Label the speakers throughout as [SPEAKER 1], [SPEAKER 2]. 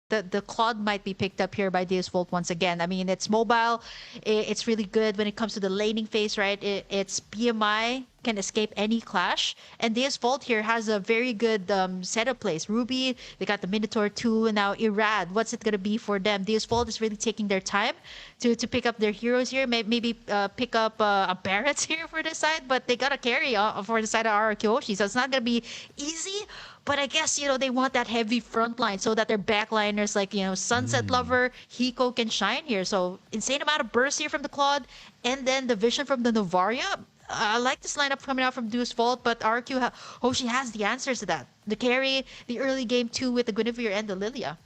[SPEAKER 1] the Claude might be picked up here by Deusvult once again. I mean, it's mobile. It's really good when it comes to the laning phase, right? Its PMI can escape any clash. And Deusvult here has a very good setup place. Ruby, they got the Minotaur too, and now Irad. What's it going to be for them? Deusvult is really taking their time to pick up their heroes here. Maybe pick up a Barrett here for this side, but they got to carry for the side of RRQ Hoshi. So it's not going to be easy. But I guess, they want that heavy front line so that their backliners like, Sunset Lover, Hiko can shine here. So insane amount of burst here from the Claude. And then the vision from the Novaria. I like this lineup coming out from Deusvult, but RQ Hoshi has the answers to that. The carry, the early game 2 with the Guinevere and the Lilia.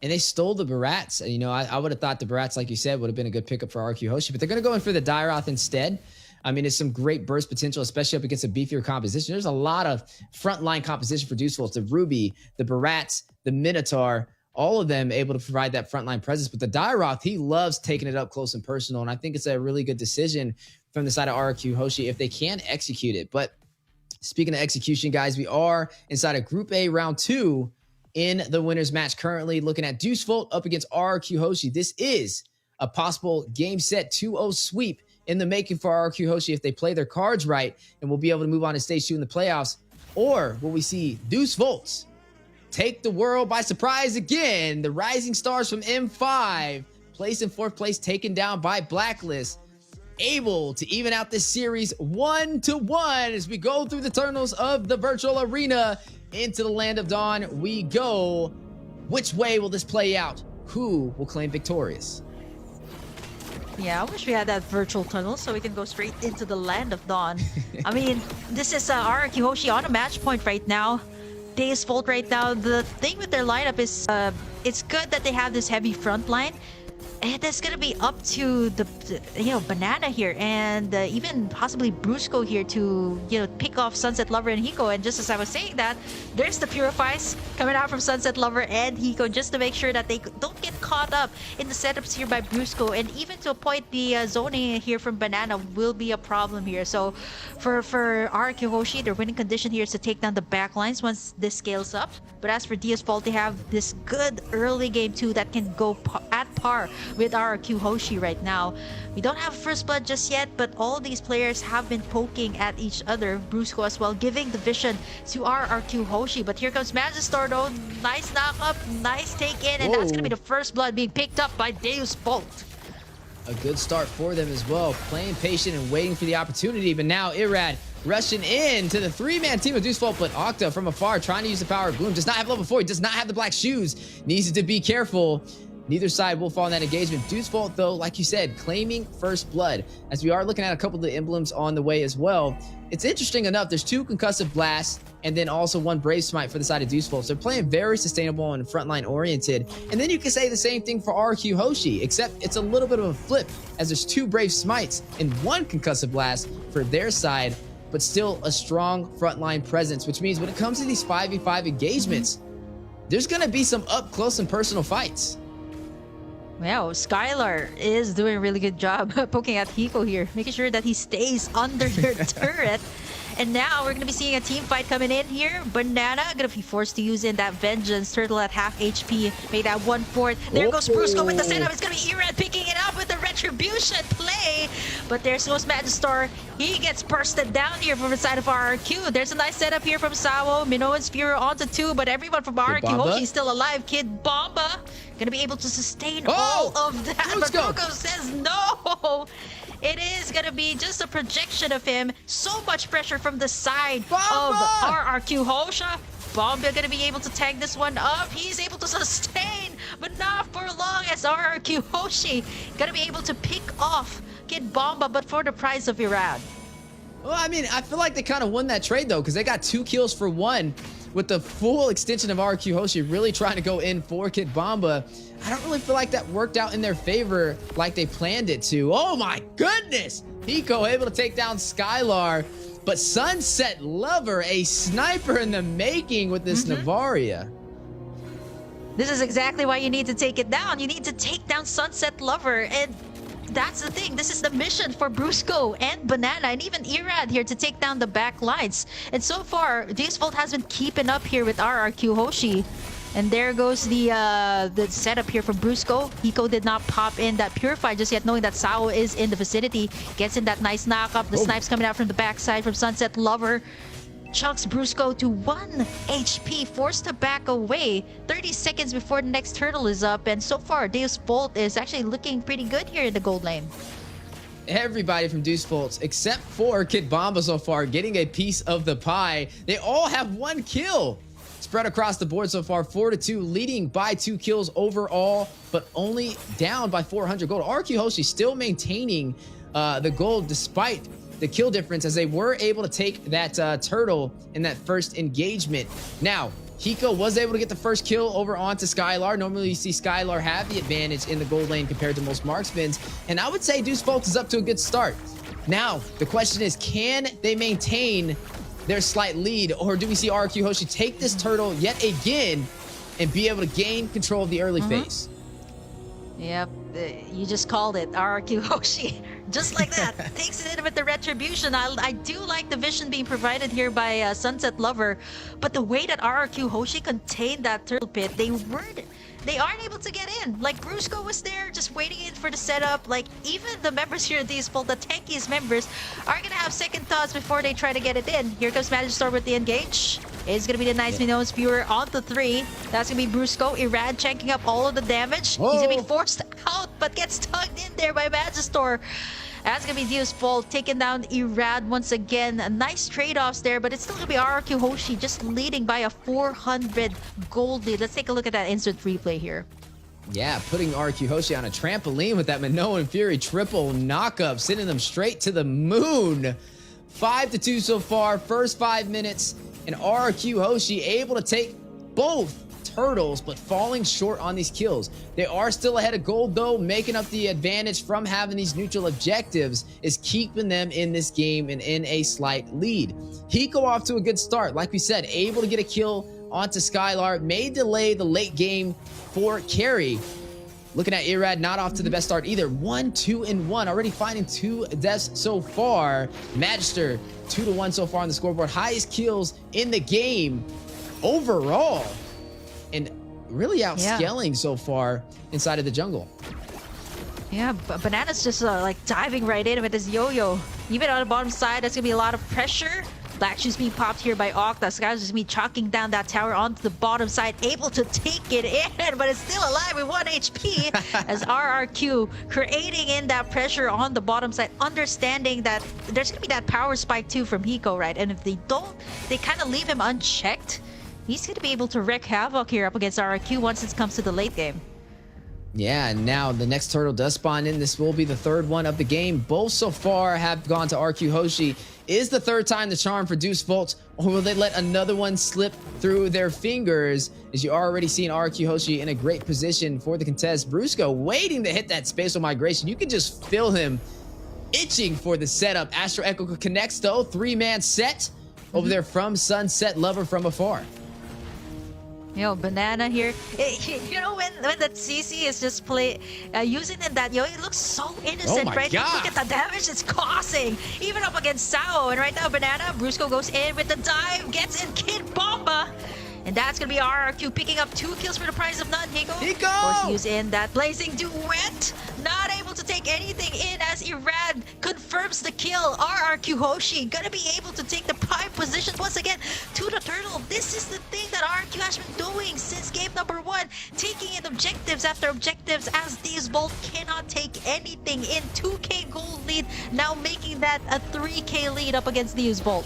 [SPEAKER 2] And they stole the Barats. I would have thought the Barats, like you said, would have been a good pickup for RQ Hoshi, but they're going to go in for the Dairoth instead. I mean, it's some great burst potential, especially up against a beefier composition. There's a lot of frontline composition for Deusvult. The Ruby, the Barats, the Minotaur, all of them able to provide that frontline presence. But the Dairoth, he loves taking it up close and personal, and I think it's a really good decision from the side of RRQ Hoshi if they can execute it. But speaking of execution, guys, we are inside of Group A Round 2 in the winners match currently, looking at Deusvult up against RRQ Hoshi. This is a possible game set 2-0 sweep in the making for RRQ Hoshi if they play their cards right, and we'll be able to move on to stage 2 in the playoffs. Or will we see Deusvult take the world by surprise again? The Rising Stars from M5, placed in 4th place, taken down by Blacklist, able to even out this series 1-1 as we go through the tunnels of the virtual arena into the Land of Dawn. We go. Which way will this play out? Who will claim victorious?
[SPEAKER 1] Yeah, I wish we had that virtual tunnel so we can go straight into the Land of Dawn. I mean, this is RRQ Hoshi on a match point right now. Deusvult right now. The thing with their lineup is it's good that they have this heavy front line. And it's going to be up to the Banana here and even possibly Brusco here to, pick off Sunset Lover and Hiko. And just as I was saying that, there's the Purifies coming out from Sunset Lover and Hiko just to make sure that they don't get caught up in the setups here by Brusco. And even to a point, the zoning here from Banana will be a problem here. So for RRQ Hoshi, their winning condition here is to take down the back lines once this scales up. But as for Deusvult, they have this good early game 2 that can go at par with RRQ Hoshi right now. We don't have First Blood just yet, but all these players have been poking at each other. Brusco as well, giving the vision to RRQ Hoshi. But here comes Magistar though. Nice knock up, nice take in, and that's going to be the First Blood being picked up by Deusvult.
[SPEAKER 2] A good start for them as well, playing patient and waiting for the opportunity. But now Irad rushing in to the 3-man team of Deusvult, but Octa from afar trying to use the power of Gloom. Does not have level 4, he does not have the black shoes. Needs to be careful. Neither side will fall in that engagement. Deusvult, though, like you said, claiming First Blood. As we are looking at a couple of the emblems on the way as well. It's interesting enough, there's 2 Concussive Blasts and then also 1 Brave Smite for the side of Deusvult. So they're playing very sustainable and frontline oriented. And then you can say the same thing for RQ Hoshi, except it's a little bit of a flip as there's 2 Brave Smites and 1 Concussive Blast for their side, but still a strong frontline presence, which means when it comes to these 5v5 engagements, there's going to be some up close and personal fights.
[SPEAKER 1] Wow, Skylar is doing a really good job poking at Hiko here, making sure that he stays under their turret. And now we're going to be seeing a team fight coming in here. Banana going to be forced to use in that Vengeance. Turtle at half HP. Make that 1/4. There goes Brusco with the setup. It's going to be Irad picking it up with the Retribution play. But there's no Magistar. He gets bursted down here from the side of RRQ. There's a nice setup here from Sawo. Minoan's Fury onto 2. But everyone from RRQ Hoshi is still alive. Kid Bomba going to be able to sustain all of that. But Brusco says no. It is going to be just a projection of him. So much pressure from the side of RRQ Hoshi. Bomba going to be able to tag this one up. He's able to sustain, but not for long as RRQ Hoshi going to be able to pick off Kid Bomba, but for the price of Irad.
[SPEAKER 2] Well, I mean, I feel like they kind of won that trade, though, because they got 2 kills for 1 with the full extension of RQ Hoshi really trying to go in for Kid Bomba. I don't really feel like that worked out in their favor like they planned it to. Oh my goodness! Hiko able to take down Skylar, but Sunset Lover, a sniper in the making with this Navaria.
[SPEAKER 1] This is exactly why you need to take it down. You need to take down Sunset Lover, and that's the thing. This is the mission for Brusco and Banana and even Irad here to take down the back lines. And so far, Deusvult has been keeping up here with RRQ Hoshi. And there goes the setup here from Brusco. Hiko did not pop in that Purify just yet, knowing that Sao is in the vicinity. Gets in that nice knock-up. The snipes coming out from the backside from Sunset Lover. Chucks Brusco to 1 HP, forced to back away 30 seconds before the next turtle is up. And so far, Deusvult is actually looking pretty good here in the gold lane.
[SPEAKER 2] Everybody from Deusvult, except for Kid Bomba so far, getting a piece of the pie. They all have 1 kill. Spread across the board so far, 4-2, leading by 2 kills overall, but only down by 400 gold. RRQ Hoshi still maintaining the gold despite the kill difference, as they were able to take that turtle in that first engagement. Now, Hiko was able to get the first kill over onto Skylar. Normally you see Skylar have the advantage in the gold lane compared to most marksmans, and I would say Deusvult is up to a good start. Now, the question is, can they maintain their slight lead, or do we see RRQ Hoshi take this turtle yet again and be able to gain control of the early phase?
[SPEAKER 1] Yep, you just called it. RRQ Hoshi, just like that, takes it in with the retribution. I do like the vision being provided here by Sunset Lover, but the way that RRQ Hoshi contained that turtle pit, they aren't able to get in. Like, Brusco was there just waiting in for the setup. Like, even the members here at Deusvult, the tankiest members, are gonna have second thoughts before they try to get it in. Here comes Magister with the engage. It's gonna be the nice Minoan Spewer on the 3. That's gonna be Brusco. Irad checking up all of the damage. He's gonna be forced out, but gets tugged in there by Magister. That's gonna be Deusvult taking down Irad once again. Nice trade-offs there, but it's still gonna be RRQ Hoshi just leading by a 400 gold lead. Let's take a look at that instant replay here.
[SPEAKER 2] Yeah, putting RRQ Hoshi on a trampoline with that Minoan Fury triple knockup, sending them straight to the moon. 5-2 so far, first 5 minutes, and RRQ Hoshi able to take both turtles, but falling short on these kills. They are still ahead of gold, though. Making up the advantage from having these neutral objectives is keeping them in this game and in a slight lead. Hiko off to a good start. Like we said, able to get a kill onto Skylar. May delay the late game for carry. Looking at Irad, not off to the best start either. 1-2-1, already finding 2 deaths so far. Magister, 2-1 so far on the scoreboard. Highest kills in the game overall. And really outscaling so far inside of the jungle.
[SPEAKER 1] Yeah, Banana's just like diving right in with his yo-yo. Even on the bottom side, that's gonna be a lot of pressure. Black Shoes being popped here by Octa. Sky's just me chalking down that tower onto the bottom side, able to take it in, but it's still alive with 1 HP as RRQ creating in that pressure on the bottom side, understanding that there's gonna be that power spike too from Hiko, right? And if they don't, they kind of leave him unchecked. He's going to be able to wreak havoc here up against RRQ once it comes to the late game.
[SPEAKER 2] Yeah, and now the next turtle does spawn in. This will be the 3rd one of the game. Both so far have gone to RRQ Hoshi. Is the 3rd time the charm for Deusvult, or will they let another one slip through their fingers? As you already seen RRQ Hoshi in a great position for the contest. Brusco waiting to hit that spatial migration. You can just feel him itching for the setup. Astro Echo connects though. 3-man set over there from Sunset Lover from afar.
[SPEAKER 1] You know, Banana here. You know, when that CC is just using it that, it looks so innocent, right?
[SPEAKER 2] God.
[SPEAKER 1] Look at the damage it's causing, even up against Sao. And right now, Banana, Brusco goes in with the dive, gets in Kid Bomba. And that's going to be RRQ picking up 2 kills for the price of none. Hiko! Force use in that blazing duet. Not able to take anything in as Irad confirms the kill. RRQ Hoshi going to be able to take the prime position once again to the turtle. This is the thing that RRQ has been doing since game number 1. Taking in objectives after objectives as Deusvult cannot take anything in. 2k gold lead, now making that a 3k lead up against Deusvult.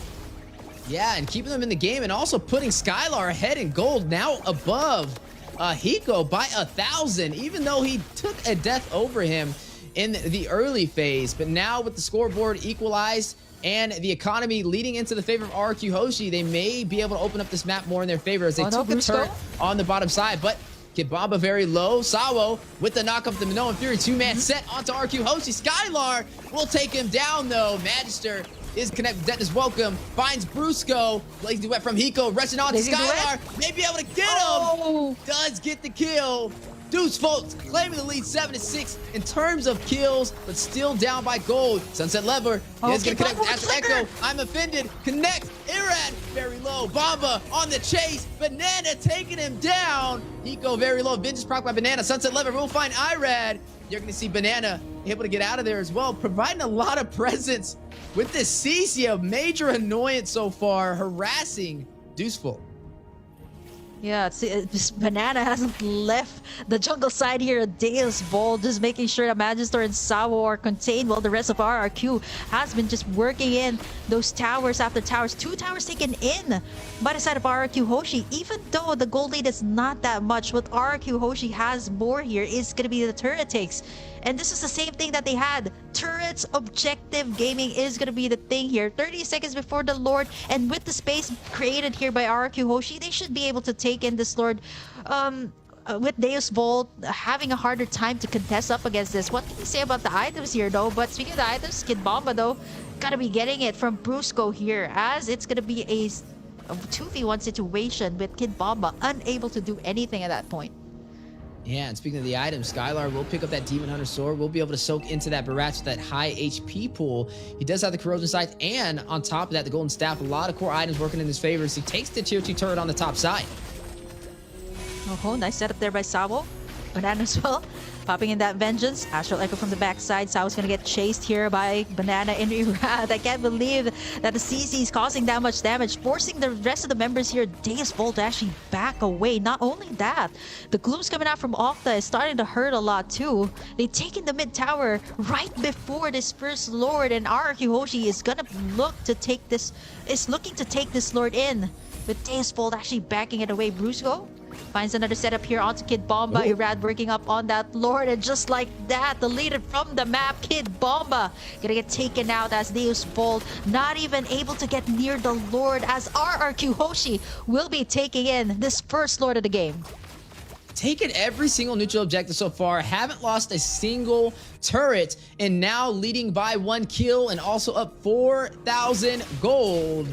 [SPEAKER 2] Yeah, and keeping them in the game, and also putting Skylar ahead in gold, now above Hiko by 1,000, even though he took a death over him in the early phase. But now with the scoreboard equalized and the economy leading into the favor of RRQ Hoshi, they may be able to open up this map more in their favor as they took a turn on the bottom side. But Kid Bomba very low. Sawo with the knock of the Minoan Fury 2-man set onto RRQ Hoshi. Skylar will take him down though. Magister is connected. Deton's welcome. Finds Brusco. Lazy duet from Hiko. Rushing on to Skylar. May be able to get him. Does get the kill. Deusvult claiming the lead 7-6 in terms of kills, but still down by gold. Sunset Lever is going to connect with Astro Echo. I'm offended. Connect. Irad very low. Bomba on the chase. Banana taking him down. Hiko very low. Vengeance proc by Banana. Sunset Lever will find Irad. You're going to see Banana able to get out of there as well, providing a lot of presence with this CC, a major annoyance so far, harassing Deusvult.
[SPEAKER 1] Yeah, this Banana hasn't left the jungle side here at Deusvult, just making sure that Magister and Sawo are contained while the rest of RRQ has been just working in those towers after towers. 2 towers taken in by the side of RRQ Hoshi. Even though the gold lead is not that much, what RRQ Hoshi has more here is going to be the turret takes. And this is the same thing that they had. Turrets, objective gaming is going to be the thing here. 30 seconds before the Lord, and with the space created here by RRQ Hoshi, they should be able to take in this Lord. With Deusvult having a harder time to contest up against this. What can you say about the items here, though? But speaking of the items, Kid Bomba, though, gotta be getting it from Brusco here, as it's gonna be a 2v1 situation with Kid Bomba unable to do anything at that point.
[SPEAKER 2] Yeah, and speaking of the items, Skylar will pick up that Demon Hunter Sword. We'll be able to soak into that Barats with that high HP pool. He does have the Corrosion Sight, and on top of that, the Golden Staff. A lot of core items working in his favor as he takes the tier 2 turret on the top side.
[SPEAKER 1] Oh, nice setup there by Sawo. Banana as well. Popping in that Vengeance. Astral Echo from the backside. Sawo's gonna get chased here by Banana and Irad. I can't believe that the CC is causing that much damage, forcing the rest of the members here, Deusvult, to actually back away. Not only that, the glooms coming out from Octa is starting to hurt a lot too. They take in the mid tower right before this first Lord, and RRQ Hoshi is gonna looking to take this Lord in, with Deusvult actually backing it away. Brusco finds another setup here onto Kid Bomba. Irad working up on that Lord, and just like that, deleted from the map. Kid Bomba gonna get taken out as Deusvult not even able to get near the Lord, as RRQ Hoshi will be taking in this first Lord of the game.
[SPEAKER 2] Taken every single neutral objective so far, haven't lost a single turret, and now leading by 1 kill and also up 4,000 gold.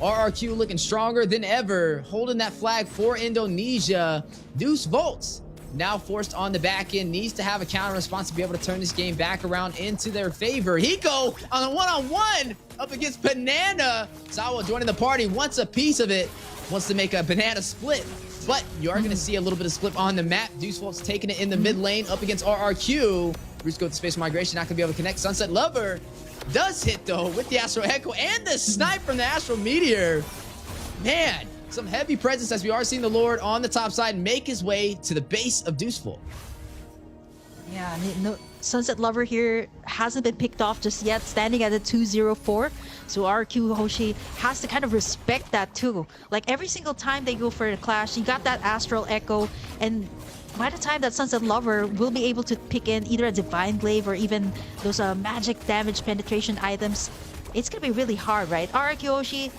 [SPEAKER 2] RRQ looking stronger than ever, holding that flag for Indonesia. Deusvult now forced on the back end, needs to have a counter response to be able to turn this game back around into their favor. Hiko on a one-on-one up against Banana. Sawa joining the party, wants a piece of it, wants to make a Banana split, but you are going to see a little bit of split on the map. Deusvolt's taking it in the mid lane up against RRQ. Brusco with the space migration, not going to be able to connect. Sunset Lover does hit, though, with the Astro Echo and the snipe from the Astro Meteor. Man, some heavy presence as we are seeing the Lord on the top side make his way to the base of Deusvult.
[SPEAKER 1] Yeah, no, Sunset Lover here hasn't been picked off just yet, standing at a 204. So RRQ Hoshi has to kind of respect that too. Like every single time they go for a clash, you got that Astral Echo, and by the time that Sunset Lover will be able to pick in either a Divine Glaive or even those magic damage penetration items, it's gonna be really hard, right? RRQ Hoshi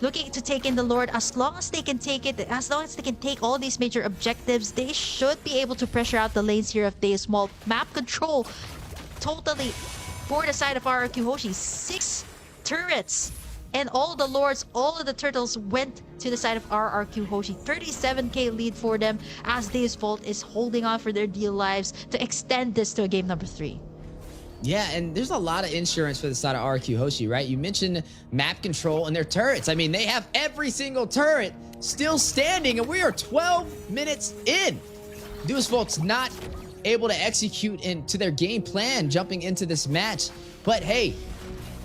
[SPEAKER 1] looking to take in the Lord. As long as they can take it, as long as they can take all these major objectives, they should be able to pressure out the lanes here of Deusvult. Map control totally for the side of RRQ Hoshi. 6 turrets, and all the Lords, all of the turtles went to the side of RRQ Hoshi. 37k lead for them, as Deusvult is holding on for their dear lives to extend this to a game number 3.
[SPEAKER 2] Yeah, and there's a lot of insurance for the side of RRQ Hoshi, right? You mentioned map control and their turrets. I mean, they have every single turret still standing, and we are 12 minutes in. Deusvolt's not able to execute into their game plan jumping into this match, but hey,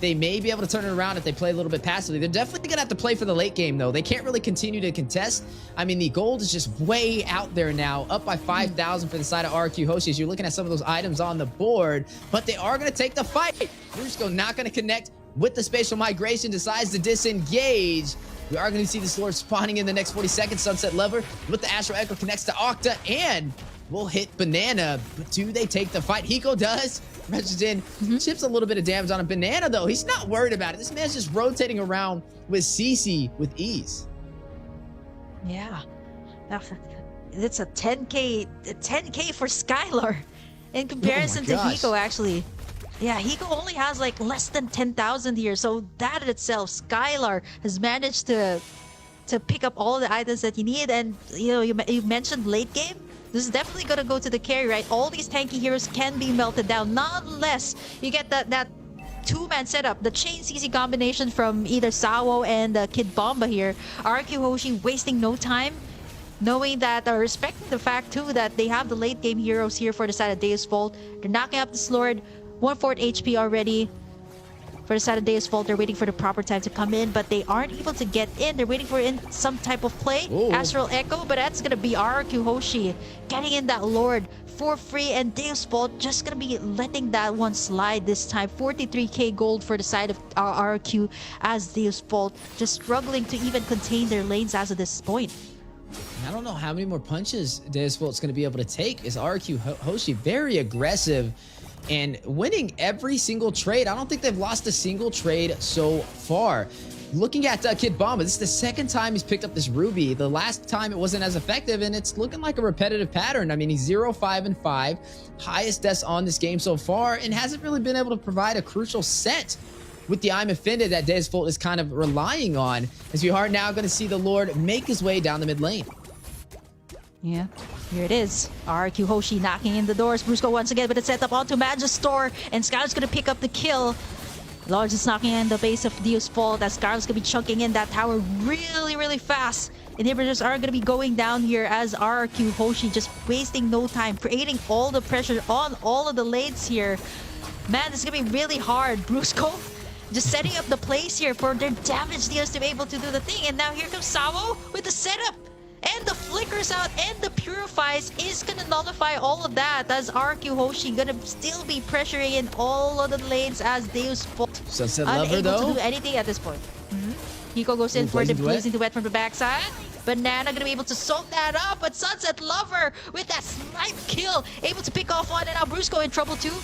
[SPEAKER 2] they may be able to turn it around if they play a little bit passively. They're definitely gonna have to play for the late game, though. They can't really continue to contest. I mean, the gold is just way out there now, up by 5,000 for the side of RRQ Hoshi as you're looking at some of those items on the board, but they are gonna take the fight. Brusco not gonna connect with the spatial migration, decides to disengage. We are gonna see this Lord spawning in the next 40 seconds. Sunset Lover with the Astro Echo connects to Octa, and will hit Banana, but do they take the fight? Hiko does. Rushes in, chips a little bit of damage on a Banana, though. He's not worried about it. This man's just rotating around with CC with ease.
[SPEAKER 1] Yeah. It's a 10k for Skylar in comparison to Hiko, actually. Yeah, Hiko only has like less than 10,000 here, so that in itself, Skylar has managed to pick up all the items that you need. And you know, you mentioned late game. This is definitely gonna go to the carry, right? All these tanky heroes can be melted down, not unless you get that two-man setup, the chain CC combination from either Sawo and Kid Bomba here. RRQ Hoshi wasting no time, knowing that, respecting the fact too that they have the late game heroes here for the side of Deusvult. They're knocking up this Lord, 1/4 HP already. For the side of Deusvult, they're waiting for the proper time to come in, but they aren't able to get in. They're waiting for some type of play.
[SPEAKER 2] Ooh.
[SPEAKER 1] Astral Echo, but that's gonna be RRQ Hoshi getting in that Lord for free, and Deusvult just gonna be letting that one slide this time. 43k gold for the side of RRQ, as Deusvult just struggling to even contain their lanes as of this point.
[SPEAKER 2] I don't know how many more punches Deusvult's going to be able to take. Is RRQ Hoshi very aggressive and winning every single trade? I don't think they've lost a single trade so far. Looking at Kid Bomba, this is the second time he's picked up this Ruby. The last time it wasn't as effective, and it's looking like a repetitive pattern. I mean, he's 0-5-5, highest deaths on this game so far, and hasn't really been able to provide a crucial set with the I'm Offended that Deusvult is kind of relying on, as we are now going to see the Lord make his way down the mid lane.
[SPEAKER 1] Yeah, here it is. RRQ Hoshi knocking in the doors. Brusco once again with a setup onto Magister, and Skylar's gonna pick up the kill. Lord is knocking in the base of Deusvult, as Skylar's gonna be chunking in that tower really fast. Inhibitors are gonna be going down here, as RRQ Hoshi just wasting no time, creating all the pressure on all of the lanes here. Man, this is gonna be really hard. Brusco just setting up the place here for their damage dealers to be able to do the thing. And now here comes Sawo with the setup. And the flickers out and the purifies is gonna nullify all of that, as RRQ Hoshi gonna still be pressuring in all of the lanes, as Deusvult
[SPEAKER 2] Sunset Lover though
[SPEAKER 1] to do anything at this point. Hiko goes in for the Blazing Duet from the backside. Banana gonna be able to soak that up, but Sunset Lover with that snipe kill, able to pick off one, and now Brusco in trouble too.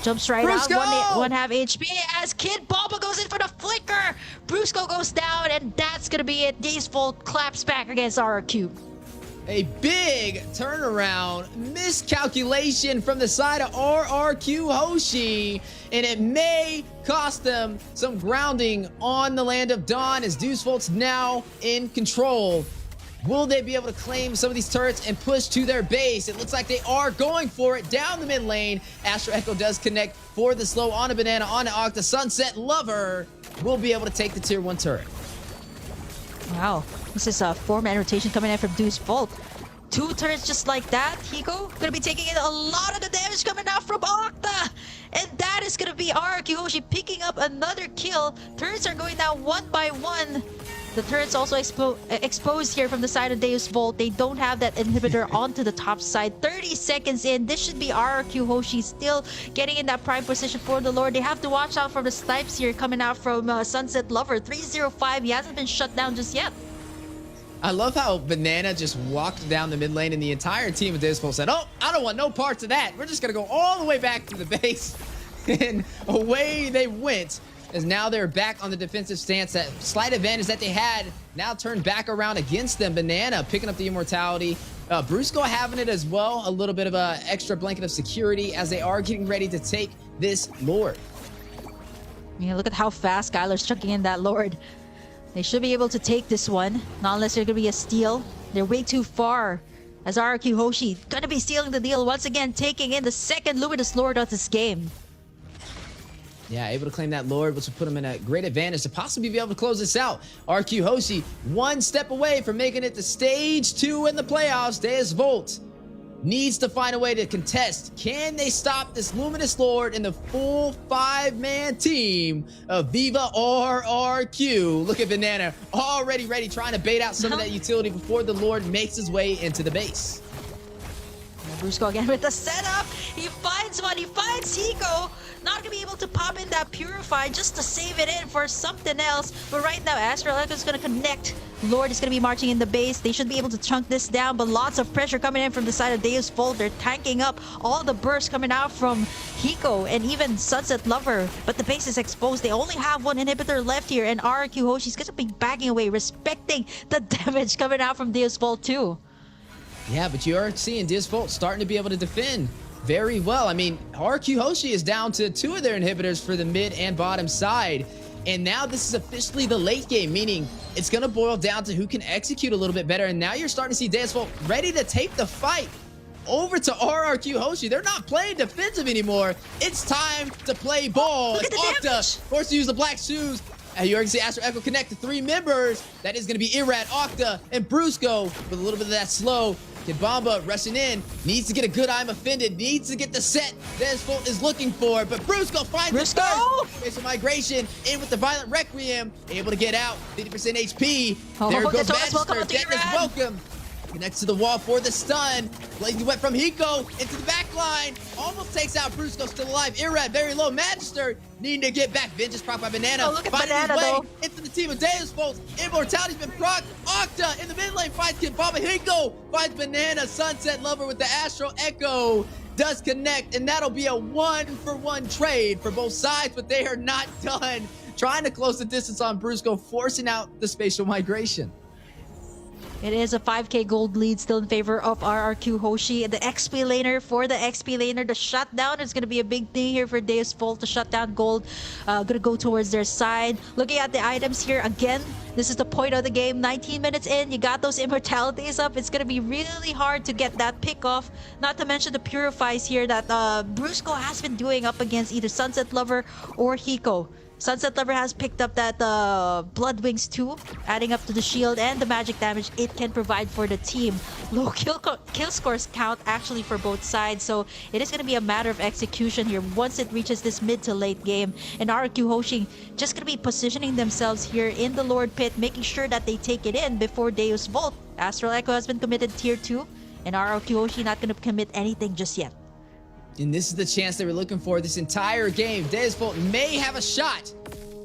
[SPEAKER 1] Jumps right
[SPEAKER 2] Brusco!
[SPEAKER 1] out, one half HP, as Kid Bomba goes in for the flicker. Brusco goes down, and that's gonna be it. Deusvult claps back against RRQ.
[SPEAKER 2] A big turnaround, miscalculation from the side of RRQ Hoshi, and it may cost them some grounding on the land of Dawn, as Deusvult's now in control. Will they be able to claim some of these turrets and push to their base? It looks like they are going for it down the mid lane. Astro Echo does connect for the slow on a Banana, on an Octa. Sunset Lover will be able to take the tier 1 turret.
[SPEAKER 1] Wow, this is a 4-man rotation coming in from Deusvult. 2 turrets just like that. Hiko gonna be taking in a lot of the damage coming out from Octa. And that is gonna be RRQ Hoshi picking up another kill. Turrets are going down one by one. The turret's also exposed here from the side of Deusvult. They don't have that inhibitor onto the top side. 30 seconds in. This should be RRQ Hoshi still getting in that prime position for the Lord. They have to watch out for the snipes here coming out from Sunset Lover. 305. He hasn't been shut down just yet.
[SPEAKER 2] I love how Banana just walked down the mid lane, and the entire team of Deusvult said, "Oh, I don't want no parts of that. We're just going to go all the way back to the base." And away they went, as now they're back on the defensive stance. That slight advantage that they had now turned back around against them. Banana picking up the immortality. Brusco having it as well. A little bit of a extra blanket of security as they are getting ready to take this Lord.
[SPEAKER 1] Yeah, look at how fast Skylar's chucking in that Lord. They should be able to take this one, not unless they're going to be a steal. They're way too far, as RRQ Hoshi going to be stealing the deal once again, taking in the second Luminous Lord of this game.
[SPEAKER 2] Yeah, able to claim that Lord, which will put him in a great advantage to possibly be able to close this out. RQ Hoshi, one step away from making it to stage 2 in the playoffs. Deusvult needs to find a way to contest. Can they stop this Luminous Lord in the full 5-man team of Viva RRQ? Look at Banana already ready, trying to bait out some of that utility before the Lord makes his way into the base.
[SPEAKER 1] Brusco again with the setup. He finds one. He finds Hiko. Not gonna be able to pop in that Purify just to save it in for something else. But right now, Astral Echo is gonna connect. Lord is gonna be marching in the base. They should be able to chunk this down, but lots of pressure coming in from the side of Deusvult. They're tanking up all the bursts coming out from Hiko and even Sunset Lover. But the base is exposed. They only have one inhibitor left here, and RRQ Hoshi's gonna be backing away, respecting the damage coming out from Deusvult too.
[SPEAKER 2] Yeah, but you are seeing Deusvult starting to be able to defend very well. I mean, RRQ Hoshi is down to 2 of their inhibitors for the mid and bottom side. And now this is officially the late game, meaning it's going to boil down to who can execute a little bit better. And now you're starting to see Deusvult ready to take the fight over to RRQ Hoshi. They're not playing defensive anymore. It's time to play ball.
[SPEAKER 1] Look at the
[SPEAKER 2] Octa
[SPEAKER 1] damage.
[SPEAKER 2] forced to use the black shoes. You already see Astro Echo connect to 3 members. That is going to be Irad, Octa, and Brusco with a little bit of that slow. Kibamba rushing in, needs to get a good I'm offended, needs to get the set Deusvult is looking for, but Brusco finds the start. Facial migration in with the Violent Requiem, able to get out, 50% HP. There goes Magister, Deadness welcome. Connects to the wall for the stun. Blazing wet from Hiko into the back line. Almost takes out Brusco, still alive. Irad, very low. Magister needing to get back. Vengeance proc by Banana.
[SPEAKER 1] Oh, look at
[SPEAKER 2] finding
[SPEAKER 1] Banana,
[SPEAKER 2] his way
[SPEAKER 1] though.
[SPEAKER 2] into the team of Deusvult. Immortality's been proc. Octa in the mid lane finds Kibamba. Hiko finds Banana. Sunset Lover with the Astro Echo does connect, and that'll be a 1-for-1 trade for both sides, but they are not done. Trying to close the distance on Brusco, forcing out the spatial migration.
[SPEAKER 1] It is a 5k gold lead still in favor of RRQ Hoshi. The XP laner for the XP laner. The shutdown is going to be a big thing here for Deusvult. The shutdown gold going to go towards their side. Looking at the items here again, this is the point of the game. 19 minutes in, you got those immortalities up. It's going to be really hard to get that pick off. Not to mention the purifies here that Brusco has been doing up against either Sunset Lover or Hiko. Sunset Lover has picked up that Blood Wings too, adding up to the shield and the magic damage it can provide for the team. Low kill scores count actually for both sides, so it is going to be a matter of execution here once it reaches this mid to late game. And RRQ Hoshi just going to be positioning themselves here in the Lord Pit, making sure that they take it in before Deusvult. Astral Echo has been committed tier 2, and RRQ Hoshi not going to commit anything just yet.
[SPEAKER 2] And this is the chance they were looking for this entire game. Deusvult may have a shot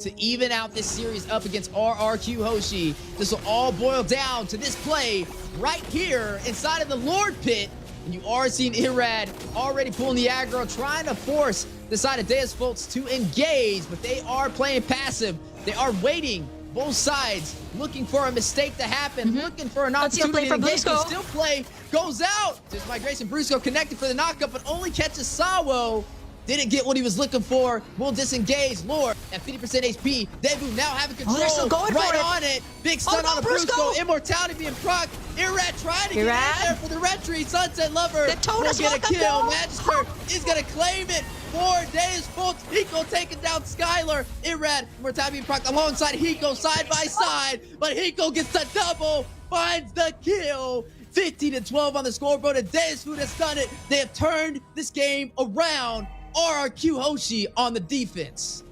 [SPEAKER 2] to even out this series up against RRQ Hoshi. This will all boil down to this play right here inside of the Lord Pit. And you are seeing Irad already pulling the aggro, trying to force the side of Deusvult to engage, but they are playing passive. They are waiting, both sides, looking for a mistake to happen, looking for an opportunity to engage, but still play goes out. There's migration. Brusco connected for the knockup, but only catches Sawo. Didn't get what he was looking for. Will disengage. Lord at 50% HP. Debu now having control.
[SPEAKER 1] They're still going
[SPEAKER 2] right
[SPEAKER 1] for it.
[SPEAKER 2] on it. Big stun on the Brusco. Immortality being proc. Irad trying to get in there for the retreat. Sunset Lover will get a kill. Magister is going to claim it for Deusvult. Hiko taking down Skylar. Irad, Immortality being proc alongside Hiko side by side. But Hiko gets the double. Finds the kill. 15-12 on the scoreboard, and Deusvult has done it. They have turned this game around. RRQ Hoshi on the defense.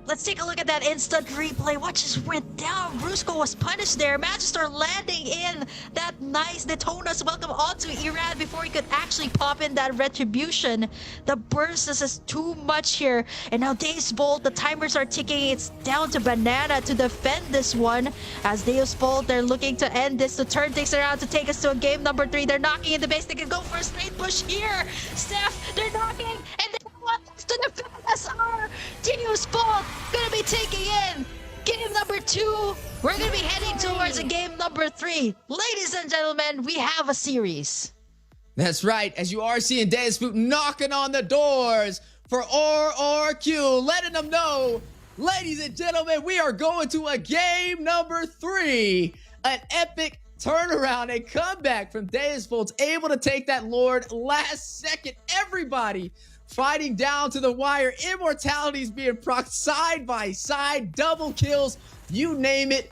[SPEAKER 1] Let's take a look at that instant replay. What just went down? Brusco was punished there. Magister landing in that nice Detona's welcome onto Irad before he could actually pop in that retribution. The burst is just too much here. And now Deusvult, the timers are ticking. It's down to Banana to defend this one. As Deusvult, they're looking to end this. The turn takes around to take us to a game number 3. They're knocking in the base. They can go for a straight push here. Steph, they're knocking, and they want to defend SR. Deusvult gonna be taking in game number 2. We're gonna be heading towards a game number 3. Ladies and gentlemen, we have a series.
[SPEAKER 2] That's right, as you are seeing Deusvult knocking on the doors for RRQ, letting them know, ladies and gentlemen, we are going to a game number 3. An epic turnaround, a comeback from Deusvult, able to take that Lord last second. Everybody fighting down to the wire. Immortalities being proc side by side. Double kills. You name it.